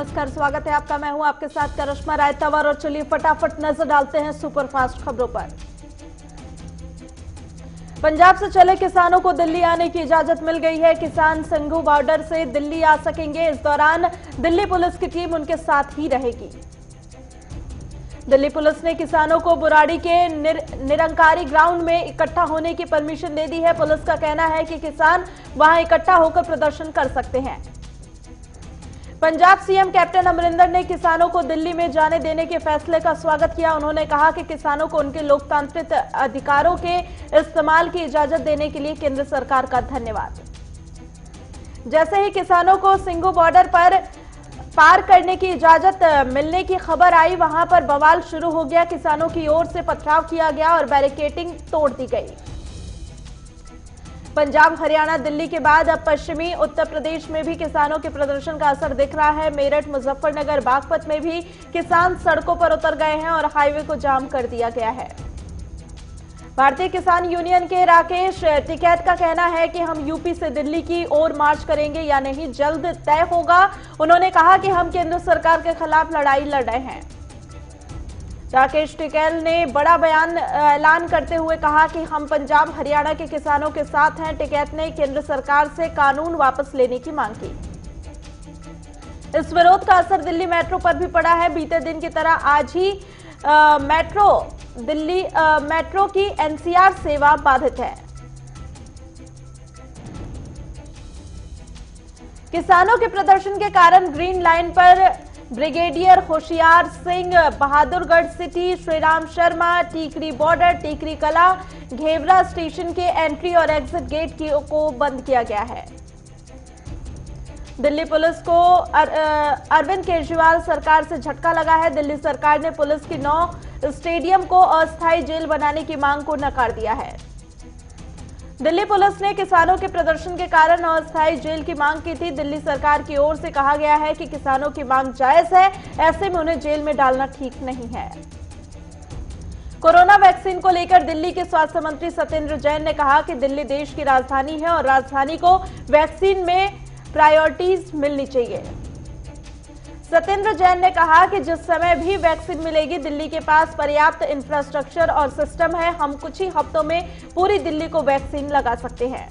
नमस्कार, स्वागत है आपका। मैं हूं आपके साथ करिश्मा राय तंवर और चलिए फटाफट नजर डालते हैं सुपरफास्ट खबरों पर। पंजाब से चले किसानों को दिल्ली आने की इजाजत मिल गई है। किसान संघू बॉर्डर से दिल्ली आ सकेंगे। इस दौरान दिल्ली पुलिस की टीम उनके साथ ही रहेगी। दिल्ली पुलिस ने किसानों को बुराड़ी के निरंकारी ग्राउंड में इकट्ठा होने की परमिशन दे दी है। पुलिस का कहना है कि किसान वहां इकट्ठा होकर प्रदर्शन कर सकते हैं। पंजाब सीएम कैप्टन अमरिंदर ने किसानों को दिल्ली में जाने देने के फैसले का स्वागत किया। उन्होंने कहा कि किसानों को उनके लोकतांत्रिक अधिकारों के इस्तेमाल की इजाजत देने के लिए केंद्र सरकार का धन्यवाद। जैसे ही किसानों को सिंघू बॉर्डर पर पार करने की इजाजत मिलने की खबर आई, वहां पर बवाल शुरू हो गया। किसानों की ओर से पथराव किया गया और बैरिकेडिंग तोड़ दी गई। पंजाब, हरियाणा, दिल्ली के बाद अब पश्चिमी उत्तर प्रदेश में भी किसानों के प्रदर्शन का असर दिख रहा है। मेरठ, मुजफ्फरनगर, बागपत में भी किसान सड़कों पर उतर गए हैं और हाईवे को जाम कर दिया गया है। भारतीय किसान यूनियन के राकेश टिकैत का कहना है कि हम यूपी से दिल्ली की ओर मार्च करेंगे या नहीं, जल्द तय होगा। उन्होंने कहा कि हम केंद्र सरकार के खिलाफ लड़ाई लड़ रहे हैं। राकेश टिकैत ने बड़ा बयान ऐलान करते हुए कहा कि हम पंजाब, हरियाणा के किसानों के साथ हैं। टिकैत ने केंद्र सरकार से कानून वापस लेने की मांग की। इस विरोध का असर दिल्ली मेट्रो पर भी पड़ा है। बीते दिन की तरह आज ही दिल्ली मेट्रो की एनसीआर सेवा बाधित है। किसानों के प्रदर्शन के कारण ग्रीन लाइन पर brigadier Hoshiyar Singh, Bahadurgarh city, Shriram Sharma, Tikri border, Tikri कला, घेवरा स्टेशन के एंट्री और एग्जिट गेट को बंद किया गया है। दिल्ली पुलिस को अरविंद केजरीवाल सरकार से झटका लगा है। दिल्ली सरकार ने पुलिस की 9 स्टेडियम को अस्थायी जेल बनाने की मांग को नकार दिया है। दिल्ली पुलिस ने किसानों के प्रदर्शन के कारण अस्थायी जेल की मांग की थी। दिल्ली सरकार की ओर से कहा गया है कि किसानों की मांग जायज है, ऐसे में उन्हें जेल में डालना ठीक नहीं है। कोरोना वैक्सीन को लेकर दिल्ली के स्वास्थ्य मंत्री सत्येंद्र जैन ने कहा कि दिल्ली देश की राजधानी है और राजधानी को वैक्सीन में प्रायोरिटीज मिलनी चाहिए। सत्येंद्र जैन ने कहा कि जिस समय भी वैक्सीन मिलेगी, दिल्ली के पास पर्याप्त इंफ्रास्ट्रक्चर और सिस्टम है। हम कुछ ही हफ्तों में पूरी दिल्ली को वैक्सीन लगा सकते हैं।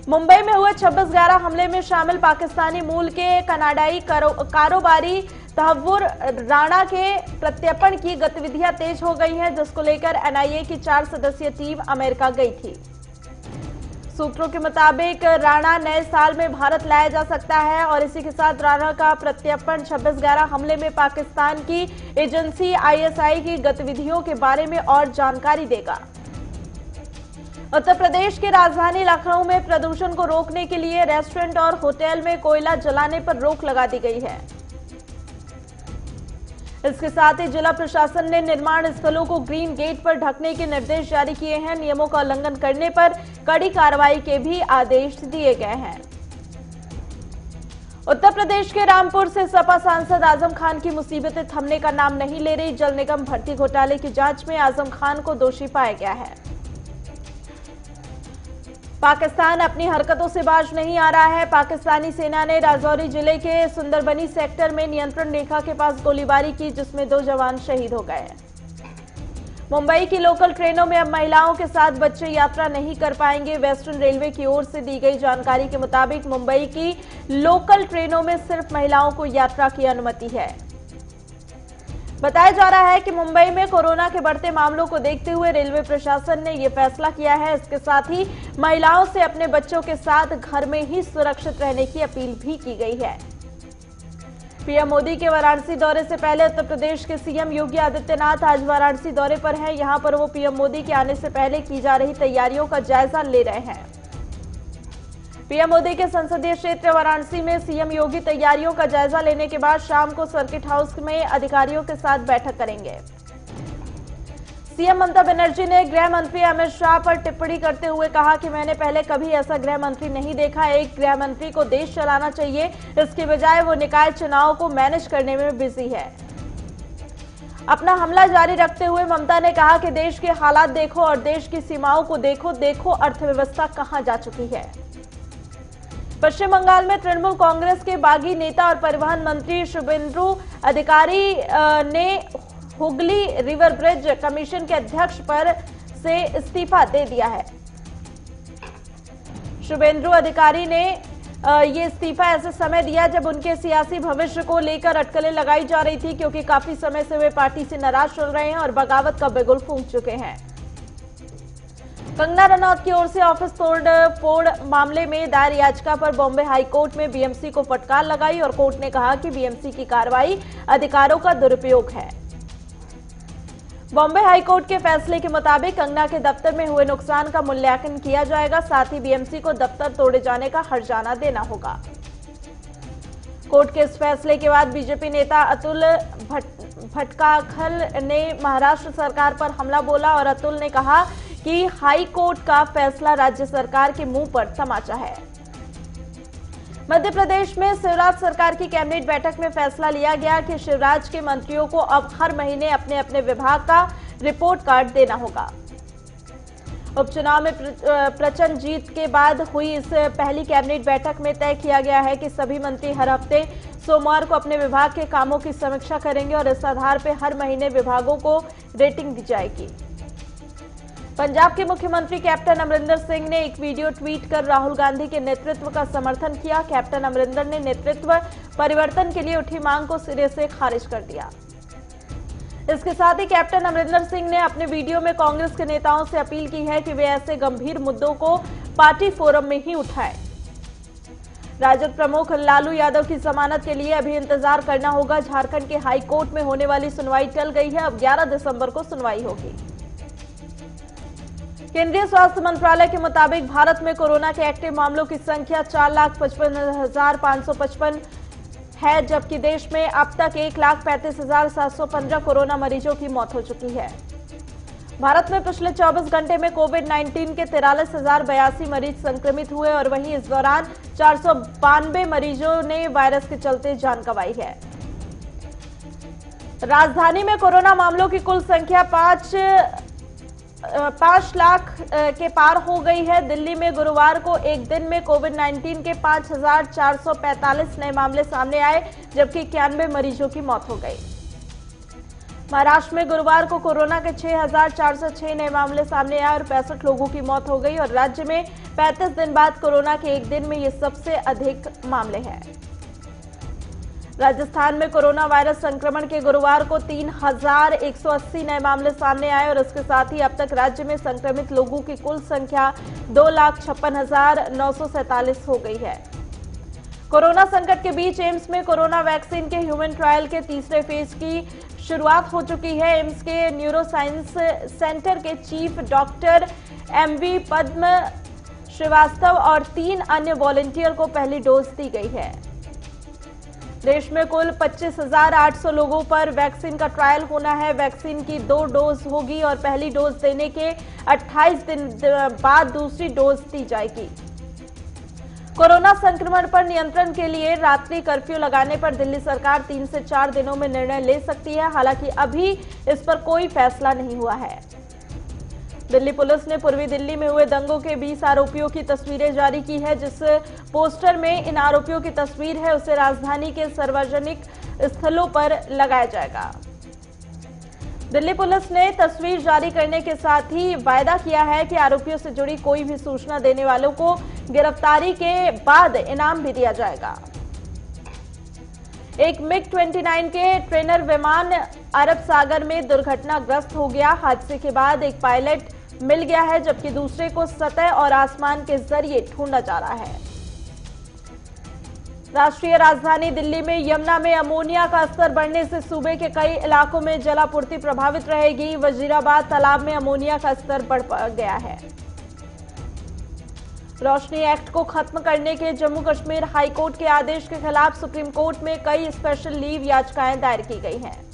मुंबई में हुए 26/11 हमले में शामिल पाकिस्तानी मूल के कनाडाई कारोबारी तहव्वुर राणा के प्रत्यर्पण की गतिविधियां तेज हो गई हैं, जिसको लेकर एनआईए की 4 सदस्यीय टीम अमेरिका गई थी। सूत्रों के मुताबिक राणा नए साल में भारत लाया जा सकता है और इसी के साथ राणा का प्रत्यर्पण 26/11 हमले में पाकिस्तान की एजेंसी आईएसआई की गतिविधियों के बारे में और जानकारी देगा। उत्तर प्रदेश की राजधानी लखनऊ में प्रदूषण को रोकने के लिए रेस्टोरेंट और होटल में कोयला जलाने पर रोक लगा दी गई है। इसके साथ ही जिला प्रशासन ने निर्माण स्थलों को ग्रीन गेट पर ढकने के निर्देश जारी किए हैं। नियमों का उल्लंघन करने पर कड़ी कार्रवाई के भी आदेश दिए गए हैं। उत्तर प्रदेश के रामपुर से सपा सांसद आजम खान की मुसीबतें थमने का नाम नहीं ले रही। जल निगम भर्ती घोटाले की जांच में आजम खान को दोषी पाया गया है। पाकिस्तान अपनी हरकतों से बाज नहीं आ रहा है। पाकिस्तानी सेना ने राजौरी जिले के सुंदरबनी सेक्टर में नियंत्रण रेखा के पास गोलीबारी की, जिसमें 2 जवान शहीद हो गए। मुंबई की लोकल ट्रेनों में अब महिलाओं के साथ बच्चे यात्रा नहीं कर पाएंगे। वेस्टर्न रेलवे की ओर से दी गई जानकारी के मुताबिक मुंबई की लोकल ट्रेनों में सिर्फ महिलाओं को यात्रा की अनुमति है। बताया जा रहा है कि मुंबई में कोरोना के बढ़ते मामलों को देखते हुए रेलवे प्रशासन ने यह फैसला किया है। इसके साथ ही महिलाओं से अपने बच्चों के साथ घर में ही सुरक्षित रहने की अपील भी की गई है। पीएम मोदी के वाराणसी दौरे से पहले उत्तर प्रदेश के सीएम योगी आदित्यनाथ आज वाराणसी दौरे पर हैं। यहां पर वो पीएम मोदी के आने से पहले की जा रही तैयारियों का जायजा ले रहे हैं। पीएम मोदी के संसदीय क्षेत्र वाराणसी में सीएम योगी तैयारियों का जायजा लेने के बाद शाम को सर्किट हाउस में अधिकारियों के साथ बैठक करेंगे। सीएम ममता बनर्जी ने गृह मंत्री अमित शाह पर टिप्पणी करते हुए कहा कि मैंने पहले कभी ऐसा गृह मंत्री नहीं देखा। एक गृह मंत्री को देश चलाना चाहिए, इसके बजाय वो निकाय चुनाव को मैनेज करने में बिजी है। अपना हमला जारी रखते हुए ममता ने कहा कि देश के हालात देखो और देश की सीमाओं को देखो, अर्थव्यवस्था कहां जा चुकी है। पश्चिम बंगाल में तृणमूल कांग्रेस के बागी नेता और परिवहन मंत्री शुभेंदु अधिकारी ने हुगली रिवर ब्रिज कमीशन के अध्यक्ष पर से इस्तीफा दे दिया है। शुभेंदु अधिकारी ने ये इस्तीफा ऐसे समय दिया जब उनके सियासी भविष्य को लेकर अटकलें लगाई जा रही थी, क्योंकि काफी समय से वे पार्टी से नाराज चल रहे हैं और बगावत का बिगुल फूंक चुके हैं। कंगना रनौत की ओर से ऑफिस तोड़ मामले में दायर याचिका पर बॉम्बे हाईकोर्ट में बीएमसी को फटकार लगाई और कोर्ट ने कहा कि बीएमसी की कार्रवाई अधिकारों का दुरुपयोग है। बॉम्बे हाईकोर्ट के फैसले के मुताबिक कंगना के दफ्तर में हुए नुकसान का मूल्यांकन किया जाएगा, साथ ही बीएमसी को दफ्तर तोड़े जाने का हर्जाना देना होगा। कोर्ट के इस फैसले के बाद बीजेपी नेता अतुल भटकाखल ने महाराष्ट्र सरकार पर हमला बोला और अतुल ने कहा कि हाई कोर्ट का फैसला राज्य सरकार के मुंह पर तमाचा है। मध्य प्रदेश में शिवराज सरकार की कैबिनेट बैठक में फैसला लिया गया कि शिवराज के मंत्रियों को अब हर महीने अपने अपने विभाग का रिपोर्ट कार्ड देना होगा। उपचुनाव में प्रचंड जीत के बाद हुई इस पहली कैबिनेट बैठक में तय किया गया है कि सभी मंत्री हर हफ्ते सोमवार को अपने विभाग के कामों की समीक्षा करेंगे और इस आधार पर हर महीने विभागों को रेटिंग दी जाएगी। पंजाब के मुख्यमंत्री कैप्टन अमरिंदर सिंह ने एक वीडियो ट्वीट कर राहुल गांधी के नेतृत्व का समर्थन किया। कैप्टन अमरिंदर ने नेतृत्व परिवर्तन के लिए उठी मांग को सिरे से खारिज कर दिया। इसके साथ ही कैप्टन अमरिंदर सिंह ने अपने वीडियो में कांग्रेस के नेताओं से अपील की है कि वे ऐसे गंभीर मुद्दों को पार्टी फोरम में ही उठाएं। राजद प्रमुख लालू यादव की जमानत के लिए अभी इंतजार करना होगा। झारखंड के हाई कोर्ट में होने वाली सुनवाई टल गई है, अब 11 दिसंबर को सुनवाई होगी। केंद्रीय स्वास्थ्य मंत्रालय के मुताबिक भारत में कोरोना के एक्टिव मामलों की संख्या 4,55,555 है, जबकि देश में अब तक 1,35,715 कोरोना मरीजों की मौत हो चुकी है। भारत में पिछले 24 घंटे में कोविड-19 के 43,082 मरीज संक्रमित हुए और वहीं इस दौरान 492 मरीजों ने वायरस के चलते जान गंवाई है। राजधानी में कोरोना मामलों की कुल संख्या 5 लाख के पार हो गई है। दिल्ली में गुरुवार को एक दिन में कोविड-19 के 5,445 नए मामले सामने आए, जबकि 91 मरीजों की मौत हो गई। महाराष्ट्र में गुरुवार को कोरोना के 6,406 नए मामले सामने आए और 65 लोगों की मौत हो गई और राज्य में 35 दिन बाद कोरोना के एक दिन में ये सबसे अधिक मामले हैं। राजस्थान में कोरोना वायरस संक्रमण के गुरुवार को 3,180 नए मामले सामने आए और इसके साथ ही अब तक राज्य में संक्रमित लोगों की कुल संख्या 2,56,947 हो गई है। कोरोना संकट के बीच एम्स में कोरोना वैक्सीन के ह्यूमन ट्रायल के तीसरे फेज की शुरुआत हो चुकी है। एम्स के न्यूरो साइंस सेंटर के चीफ डॉक्टर एमवी पद्म श्रीवास्तव और 3 अन्य वॉलंटियर को पहली डोज दी गई है। देश में कुल 25,800 लोगों पर वैक्सीन का ट्रायल होना है। वैक्सीन की 2 डोज होगी और पहली डोज देने के 28 दिन बाद दूसरी डोज दी जाएगी। कोरोना संक्रमण पर नियंत्रण के लिए रात्रि कर्फ्यू लगाने पर दिल्ली सरकार 3 से 4 दिनों में निर्णय ले सकती है। हालांकि अभी इस पर कोई फैसला नहीं हुआ है। दिल्ली पुलिस ने पूर्वी दिल्ली में हुए दंगों के 20 आरोपियों की तस्वीरें जारी की है। जिस पोस्टर में इन आरोपियों की तस्वीर है उसे राजधानी के सार्वजनिक स्थलों पर लगाया जाएगा। दिल्ली पुलिस ने तस्वीर जारी करने के साथ ही वायदा किया है कि आरोपियों से जुड़ी कोई भी सूचना देने वालों को गिरफ्तारी के बाद इनाम भी दिया जाएगा। एक मिग-29 के ट्रेनर विमान अरब सागर में दुर्घटनाग्रस्त हो गया। हादसे के बाद एक पायलट मिल गया है, जबकि दूसरे को सतह और आसमान के जरिए ढूंढा जा रहा है। राष्ट्रीय राजधानी दिल्ली में यमुना में अमोनिया का स्तर बढ़ने से सूबे के कई इलाकों में जलापूर्ति प्रभावित रहेगी। वजीराबाद तालाब में अमोनिया का स्तर बढ़ गया है। रोशनी एक्ट को खत्म करने के जम्मू कश्मीर हाईकोर्ट के आदेश के खिलाफ सुप्रीम कोर्ट में कई स्पेशल लीव याचिकाएं दायर की गई हैं।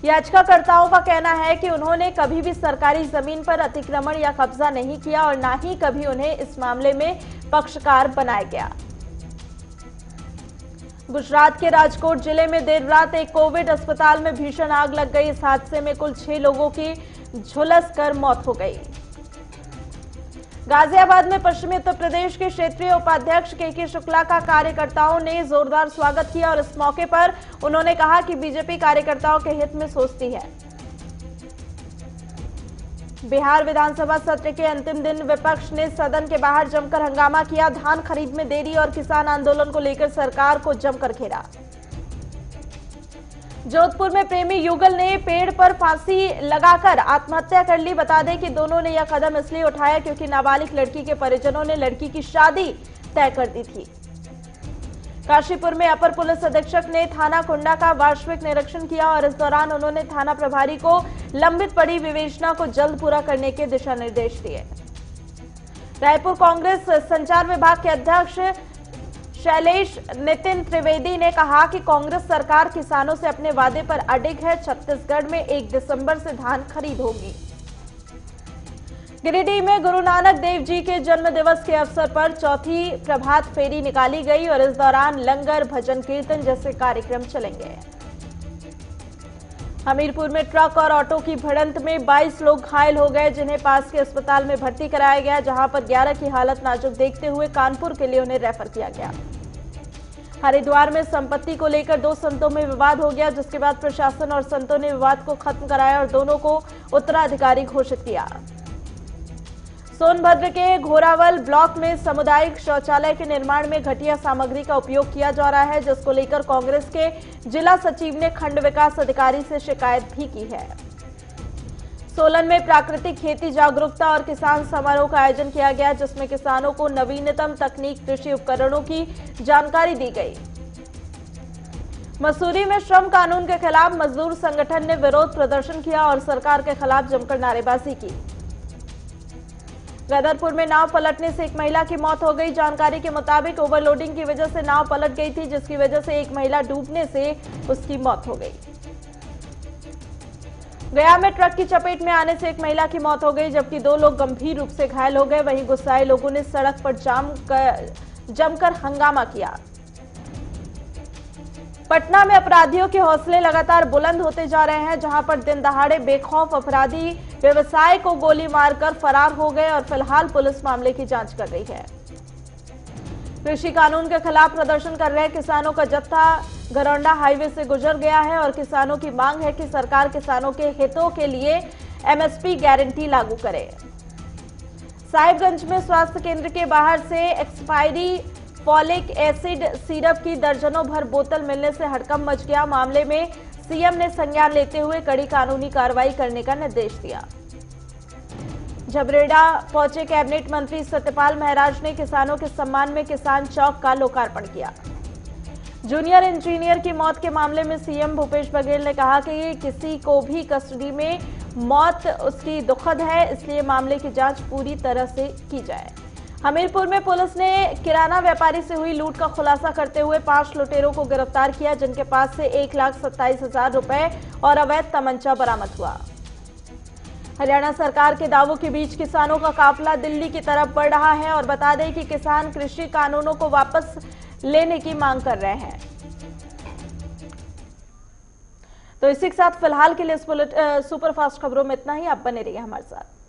याचिकाकर्ताओं का कहना है कि उन्होंने कभी भी सरकारी जमीन पर अतिक्रमण या कब्जा नहीं किया और न ही कभी उन्हें इस मामले में पक्षकार बनाया गया। गुजरात के राजकोट जिले में देर रात एक कोविड अस्पताल में भीषण आग लग गई। इस हादसे में कुल 6 लोगों की झुलस कर मौत हो गई। गाजियाबाद में पश्चिमी उत्तर प्रदेश के क्षेत्रीय उपाध्यक्ष के शुक्ला का कार्यकर्ताओं ने जोरदार स्वागत किया और इस मौके पर उन्होंने कहा कि बीजेपी कार्यकर्ताओं के हित में सोचती है। बिहार विधानसभा सत्र के अंतिम दिन विपक्ष ने सदन के बाहर जमकर हंगामा किया। धान खरीद में देरी और किसान आंदोलन को लेकर सरकार को जमकर घेरा। जोधपुर में प्रेमी युगल ने पेड़ पर फांसी लगाकर आत्महत्या कर ली। बता दें कि दोनों ने यह कदम इसलिए उठाया क्योंकि नाबालिग लड़की के परिजनों ने लड़की की शादी तय कर दी थी। काशीपुर में अपर पुलिस अधीक्षक ने थाना कुंडा का वार्षिक निरीक्षण किया और इस दौरान उन्होंने थाना प्रभारी को लंबित पड़ी विवेचना को जल्द पूरा करने के दिशा निर्देश दिए। रायपुर कांग्रेस संचार विभाग के अध्यक्ष शैलेश नितिन त्रिवेदी ने कहा कि कांग्रेस सरकार किसानों से अपने वादे पर अडिग है। छत्तीसगढ़ में 1 दिसंबर से धान खरीद होगी। गिरिडीह में गुरु नानक देव जी के जन्म दिवस के अवसर पर चौथी प्रभात फेरी निकाली गई और इस दौरान लंगर, भजन कीर्तन जैसे कार्यक्रम चलेंगे। हमीरपुर में ट्रक और ऑटो की भिड़ंत में 22 लोग घायल हो गए, जिन्हें पास के अस्पताल में भर्ती कराया गया, जहां पर 11 की हालत नाजुक देखते हुए कानपुर के लिए उन्हें रेफर किया गया। हरिद्वार में संपत्ति को लेकर 2 संतों में विवाद हो गया, जिसके बाद प्रशासन और संतों ने विवाद को खत्म कराया और दोनों को उत्तराधिकारी घोषित किया। सोनभद्र के घोरावल ब्लॉक में सामुदायिक शौचालय के निर्माण में घटिया सामग्री का उपयोग किया जा रहा है, जिसको लेकर कांग्रेस के जिला सचिव ने खंड विकास अधिकारी से शिकायत भी की है। सोलन में प्राकृतिक खेती जागरूकता और किसान समारोह का आयोजन किया गया, जिसमें किसानों को नवीनतम तकनीक कृषि उपकरणों की जानकारी दी गई। मसूरी में श्रम कानून के खिलाफ मजदूर संगठन ने विरोध प्रदर्शन किया और सरकार के खिलाफ जमकर नारेबाजी की। गदरपुर में नाव पलटने से एक महिला की मौत हो गई। जानकारी के मुताबिक ओवरलोडिंग की वजह से नाव पलट गई थी, जिसकी वजह से एक महिला डूबने से उसकी मौत हो गई। गया में ट्रक की चपेट में आने से एक महिला की मौत हो गई, जबकि 2 लोग गंभीर रूप से घायल हो गए। वहीं गुस्साए लोगों ने सड़क पर जमकर हंगामा किया। पटना में अपराधियों के हौसले लगातार बुलंद होते जा रहे हैं, जहां पर दिन दहाड़े बेखौफ अपराधी व्यवसाय को गोली मारकर फरार हो गए और फिलहाल पुलिस मामले की जांच कर रही है। कृषि कानून के खिलाफ प्रदर्शन कर रहे किसानों का जत्था घरौंडा हाईवे से गुजर गया है और किसानों की मांग है कि सरकार किसानों के हितों के लिए एमएसपी गारंटी लागू करे। साहिबगंज में स्वास्थ्य केंद्र के बाहर से एक्सपायरी फॉलिक एसिड सिरप की दर्जनों भर बोतल मिलने से हड़कंप मच गया। मामले में सीएम ने संज्ञान लेते हुए कड़ी कानूनी कार्रवाई करने का निर्देश दिया। झबरेड़ा पहुंचे कैबिनेट मंत्री सत्यपाल महाराज ने किसानों के सम्मान में किसान चौक का लोकार्पण किया। जूनियर इंजीनियर की मौत के मामले में सीएम भूपेश बघेल ने कहा कि किसी को भी कस्टडी में मौत उसकी दुखद है, इसलिए मामले की जांच पूरी तरह से की जाए। हमीरपुर में पुलिस ने किराना व्यापारी से हुई लूट का खुलासा करते हुए 5 लुटेरों को गिरफ्तार किया, जिनके पास से 1,27,000 रुपए और अवैध तमंचा बरामद हुआ। हरियाणा सरकार के दावों के बीच किसानों का काफिला दिल्ली की तरफ बढ़ रहा है और बता दें कि किसान कृषि कानूनों को वापस लेने की मांग कर रहे हैं। तो इसी के साथ फिलहाल के लिए सुपरफास्ट खबरों में इतना ही। आप बने रहिए हमारे साथ।